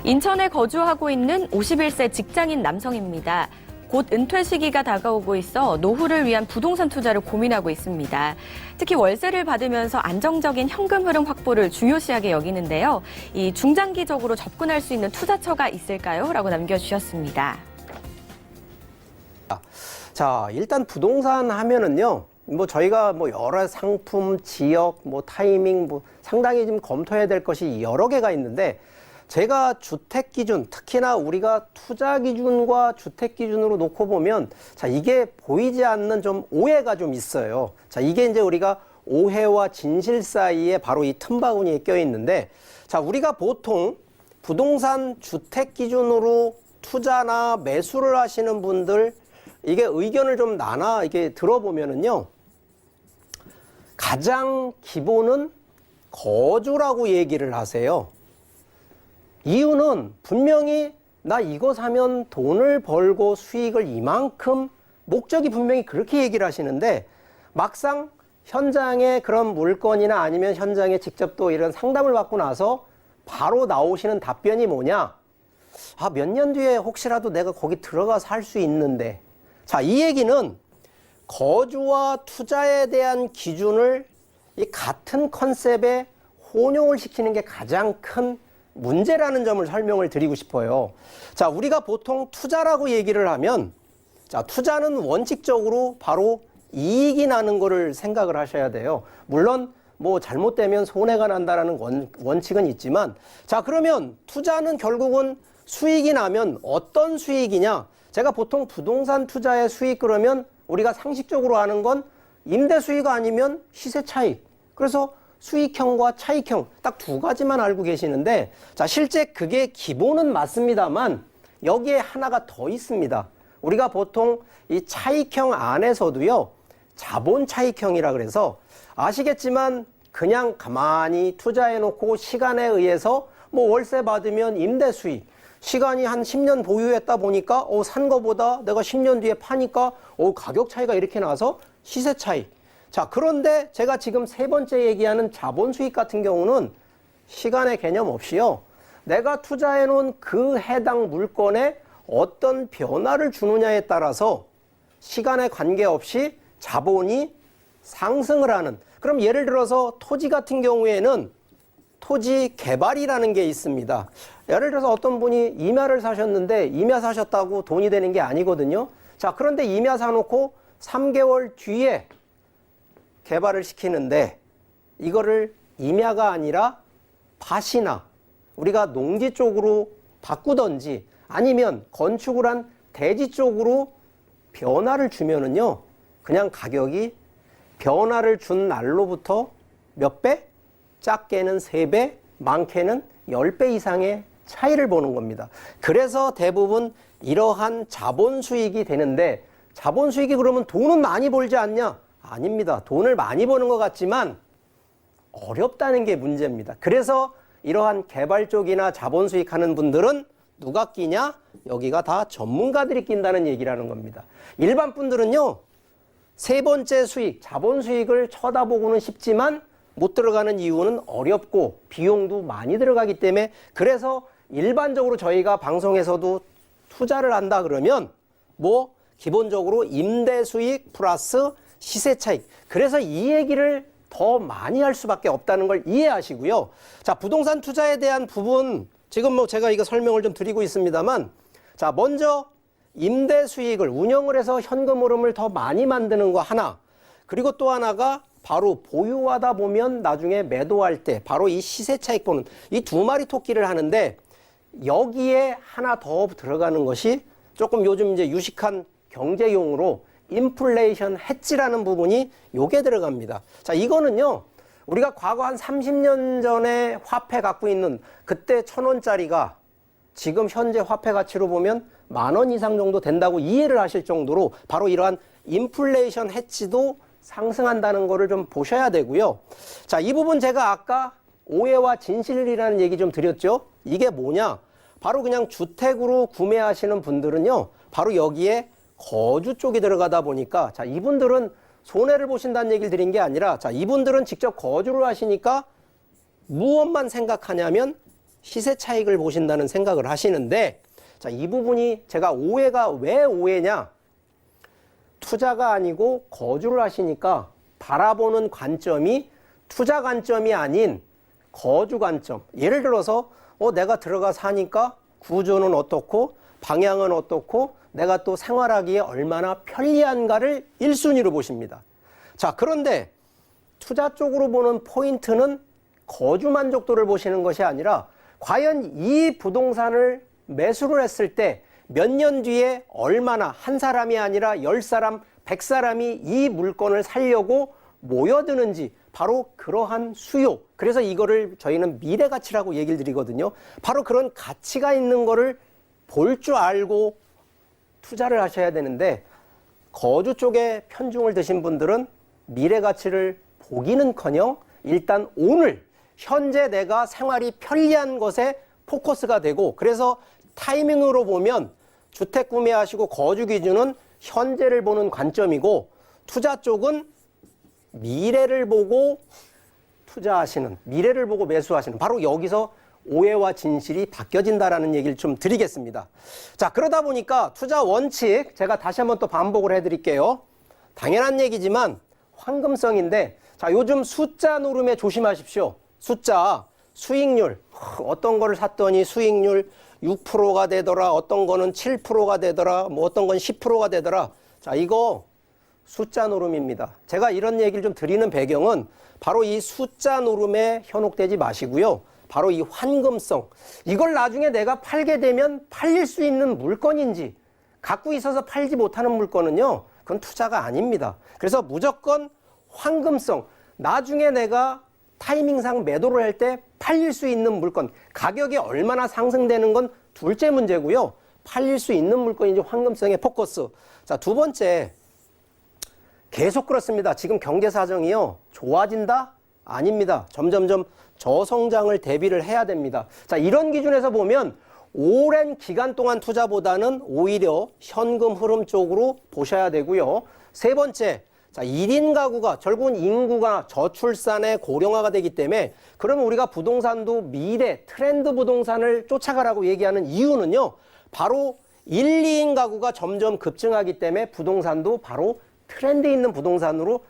인천에 거주하고 있는 51세 직장인 남성입니다. 곧 은퇴 시기가 다가오고 있어 노후를 위한 부동산 투자를 고민하고 있습니다. 특히 월세를 받으면서 안정적인 현금 흐름 확보를 중요시하게 여기는데요. 이 중장기적으로 접근할 수 있는 투자처가 있을까요? 라고 남겨주셨습니다. 자, 일단 부동산 하면은요, 저희가 여러 상품, 지역, 타이밍, 상당히 좀 검토해야 될 것이 여러 개가 있는데, 제가 주택 기준, 특히나 우리가 투자 기준과 주택 기준으로 놓고 보면, 자, 이게 보이지 않는 좀 오해가 좀 있어요. 자, 이게 이제 우리가 오해와 진실 사이에 바로 이 틈바구니에 껴 있는데, 자, 우리가 보통 부동산 주택 기준으로 투자나 매수를 하시는 분들, 이게 의견을 좀 나눠 이게 들어보면은요, 가장 기본은 거주라고 얘기를 하세요. 이유는 분명히 나 이거 사면 돈을 벌고 수익을 이만큼, 목적이 분명히 그렇게 얘기를 하시는데, 막상 현장에 그런 물건이나 아니면 현장에 직접 또 이런 상담을 받고 나서 바로 나오시는 답변이 뭐냐? 아, 몇 년 뒤에 혹시라도 내가 거기 들어가서 할 수 있는데. 자, 이 얘기는 거주와 투자에 대한 기준을 이 같은 컨셉에 혼용을 시키는 게 가장 큰 문제라는 점을 설명을 드리고 싶어요. 자, 우리가 보통 투자라고 얘기를 하면, 자, 투자는 원칙적으로 바로 이익이 나는 거를 생각을 하셔야 돼요. 물론 잘못되면 손해가 난다라는 원칙은 있지만, 자, 그러면 투자는 결국은 수익이 나면 어떤 수익이냐? 제가 보통 부동산 투자의 수익 그러면 우리가 상식적으로 아는 건 임대 수익 아니면 시세 차익. 그래서 수익형과 차익형 딱 두 가지만 알고 계시는데, 자, 실제 그게 기본은 맞습니다만 여기에 하나가 더 있습니다. 우리가 보통 이 차익형 안에서도요, 자본 차익형이라 그래서 아시겠지만 그냥 가만히 투자해 놓고 시간에 의해서 월세 받으면 임대 수익, 시간이 한 10년 보유했다 보니까 산 거보다 내가 10년 뒤에 파니까 가격 차이가 이렇게 나서 시세 차익. 자, 그런데 제가 지금 세 번째 얘기하는 자본 수익 같은 경우는 시간의 개념 없이요, 내가 투자해 놓은 그 해당 물건에 어떤 변화를 주느냐에 따라서 시간에 관계없이 자본이 상승을 하는. 그럼 예를 들어서 토지 같은 경우에는 토지 개발이라는 게 있습니다. 예를 들어서 어떤 분이 임야를 사셨는데 임야 사셨다고 돈이 되는 게 아니거든요. 자, 그런데 임야 사놓고 3개월 뒤에 개발을 시키는데 이거를 임야가 아니라 밭이나 우리가 농지 쪽으로 바꾸던지 아니면 건축을 한 대지 쪽으로 변화를 주면은요, 그냥 가격이 변화를 준 날로부터 몇 배? 작게는 3배, 많게는 10배 이상의 차이를 보는 겁니다. 그래서 대부분 이러한 자본 수익이 되는데, 자본 수익이 그러면 돈은 많이 벌지 않냐? 아닙니다. 돈을 많이 버는 것 같지만 어렵다는 게 문제입니다. 그래서 이러한 개발 쪽이나 자본 수익하는 분들은 누가 끼냐? 여기가 다 전문가들이 낀다는 얘기라는 겁니다. 일반 분들은요, 세 번째 수익, 자본 수익을 쳐다보고는 싶지만 못 들어가는 이유는 어렵고 비용도 많이 들어가기 때문에, 그래서 일반적으로 저희가 방송에서도 투자를 한다 그러면 기본적으로 임대 수익 플러스 시세 차익. 그래서 이 얘기를 더 많이 할 수밖에 없다는 걸 이해하시고요. 자, 부동산 투자에 대한 부분 지금 제가 이거 설명을 좀 드리고 있습니다만, 자, 먼저 임대 수익을 운영을 해서 현금 흐름을 더 많이 만드는 거 하나, 그리고 또 하나가 바로 보유하다 보면 나중에 매도할 때 바로 이 시세 차익 보는 이 두 마리 토끼를 하는데, 여기에 하나 더 들어가는 것이 조금 요즘 이제 유식한 경제용어로 인플레이션 해지라는 부분이 요게 들어갑니다. 자, 이거는요, 우리가 과거 한 30년 전에 화폐 갖고 있는 그때 1,000원짜리가 지금 현재 화폐 가치로 보면 10,000원 이상 정도 된다고 이해를 하실 정도로 바로 이러한 인플레이션 해지도 상승한다는 거를 좀 보셔야 되고요. 자, 이 부분 제가 아까 오해와 진실이라는 얘기 좀 드렸죠. 이게 뭐냐? 바로 그냥 주택으로 구매하시는 분들은요, 바로 여기에 거주 쪽이 들어가다 보니까, 자, 이분들은 손해를 보신다는 얘기를 드린 게 아니라, 자, 이분들은 직접 거주를 하시니까 무엇만 생각하냐면 시세 차익을 보신다는 생각을 하시는데, 자, 이 부분이 제가 오해가 왜 오해냐? 투자가 아니고 거주를 하시니까 바라보는 관점이 투자 관점이 아닌 거주 관점. 예를 들어서 내가 들어가 사니까 구조는 어떻고 방향은 어떻고 내가 또 생활하기에 얼마나 편리한가를 1순위로 보십니다. 자, 그런데 투자 쪽으로 보는 포인트는 거주 만족도를 보시는 것이 아니라 과연 이 부동산을 매수를 했을 때 몇 년 뒤에 얼마나 한 사람이 아니라 10사람, 100사람이 이 물건을 사려고 모여드는지 바로 그러한 수요. 그래서 이거를 저희는 미래 가치라고 얘기를 드리거든요. 바로 그런 가치가 있는 거를 볼 줄 알고 투자를 하셔야 되는데 거주 쪽에 편중을 드신 분들은 미래 가치를 보기는커녕 일단 오늘 현재 내가 생활이 편리한 것에 포커스가 되고 그래서 타이밍으로 보면 주택 구매하시고 거주 기준은 현재를 보는 관점이고 투자 쪽은 미래를 보고 투자하시는, 미래를 보고 매수하시는 바로 여기서 오해와 진실이 바뀌어진다라는 얘기를 좀 드리겠습니다. 자, 그러다 보니까 투자 원칙 제가 다시 한번 또 반복을 해드릴게요. 당연한 얘기지만 황금성인데 자, 요즘 숫자 노름에 조심하십시오. 숫자, 수익률 어떤 거를 샀더니 수익률 6%가 되더라, 어떤 거는 7%가 되더라, 뭐 어떤 건 10%가 되더라. 자, 이거 숫자 노름입니다. 제가 이런 얘기를 좀 드리는 배경은 바로 이 숫자 노름에 현혹되지 마시고요. 바로 이 황금성, 이걸 나중에 내가 팔게 되면 팔릴 수 있는 물건인지 갖고 있어서 팔지 못하는 물건은요, 그건 투자가 아닙니다. 그래서 무조건 황금성, 나중에 내가 타이밍상 매도를 할 때 팔릴 수 있는 물건, 가격이 얼마나 상승되는 건 둘째 문제고요. 팔릴 수 있는 물건인지 황금성의 포커스. 자, 두 번째, 계속 그렇습니다. 지금 경제 사정이요, 좋아진다? 아닙니다. 점점점 저성장을 대비를 해야 됩니다. 자, 이런 기준에서 보면 오랜 기간 동안 투자보다는 오히려 현금 흐름 쪽으로 보셔야 되고요. 세 번째, 자, 1인 가구가 결국은 인구가 저출산의 고령화가 되기 때문에 그러면 우리가 부동산도 미래 트렌드 부동산을 쫓아가라고 얘기하는 이유는요, 바로 1, 2인 가구가 점점 급증하기 때문에 부동산도 바로 트렌드 있는 부동산으로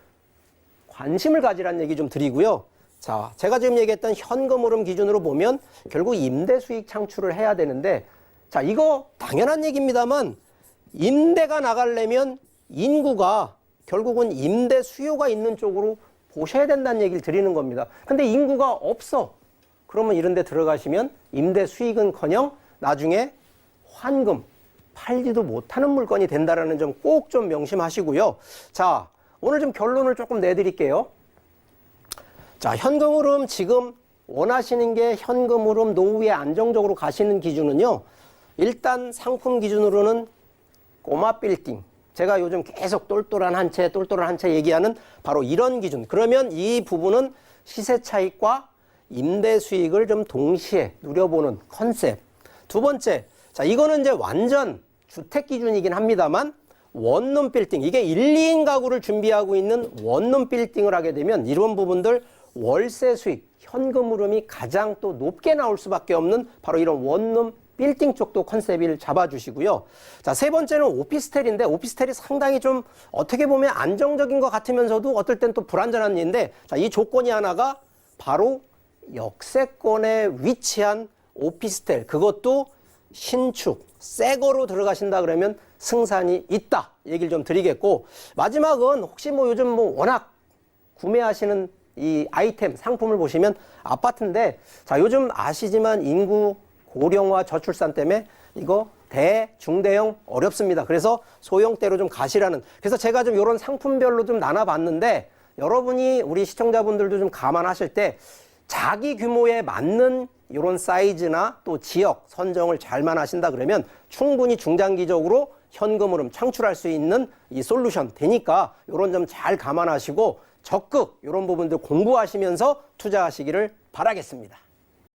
관심을 가지라는 얘기 좀 드리고요. 자, 제가 지금 얘기했던 현금 흐름 기준으로 보면 결국 임대 수익 창출을 해야 되는데, 자, 이거 당연한 얘기입니다만 임대가 나가려면 인구가 결국은 임대 수요가 있는 쪽으로 보셔야 된다는 얘기를 드리는 겁니다. 근데 인구가 없어. 그러면 이런 데 들어가시면 임대 수익은커녕 나중에 환금 팔지도 못하는 물건이 된다라는 점 꼭 좀 명심하시고요. 자, 오늘 좀 결론을 조금 내드릴게요. 자, 현금 흐름 지금 원하시는 게 현금 흐름 노후에 안정적으로 가시는 기준은요, 일단 상품 기준으로는 꼬마 빌딩, 제가 요즘 계속 똘똘한 한 채 얘기하는 바로 이런 기준. 그러면 이 부분은 시세 차익과 임대 수익을 좀 동시에 누려보는 컨셉. 두 번째, 자, 이거는 이제 완전 주택 기준이긴 합니다만 원룸 빌딩, 이게 1, 2인 가구를 준비하고 있는 원룸 빌딩을 하게 되면 이런 부분들 월세 수익, 현금 흐름이 가장 또 높게 나올 수밖에 없는 바로 이런 원룸 빌딩 쪽도 컨셉을 잡아주시고요. 자, 세 번째는 오피스텔인데 오피스텔이 상당히 좀 어떻게 보면 안정적인 것 같으면서도 어떨 땐 또 불안전한 일인데, 자, 이 조건이 하나가 바로 역세권에 위치한 오피스텔, 그것도 신축, 새 거로 들어가신다 그러면 승산이 있다 얘기를 좀 드리겠고, 마지막은 혹시 뭐 요즘 뭐 워낙 구매하시는 이 아이템 상품을 보시면 아파트인데, 자, 요즘 아시지만 인구 고령화 저출산 때문에 이거 중대형 어렵습니다. 그래서 소형대로 좀 가시라는, 그래서 제가 좀 이런 상품별로 좀 나눠봤는데 여러분이 우리 시청자분들도 좀 감안하실 때 자기 규모에 맞는 이런 사이즈나 또 지역 선정을 잘만 하신다 그러면 충분히 중장기적으로 현금 흐름 창출할 수 있는 이 솔루션 되니까 이런 점 잘 감안하시고 적극 이런 부분들 공부하시면서 투자하시기를 바라겠습니다.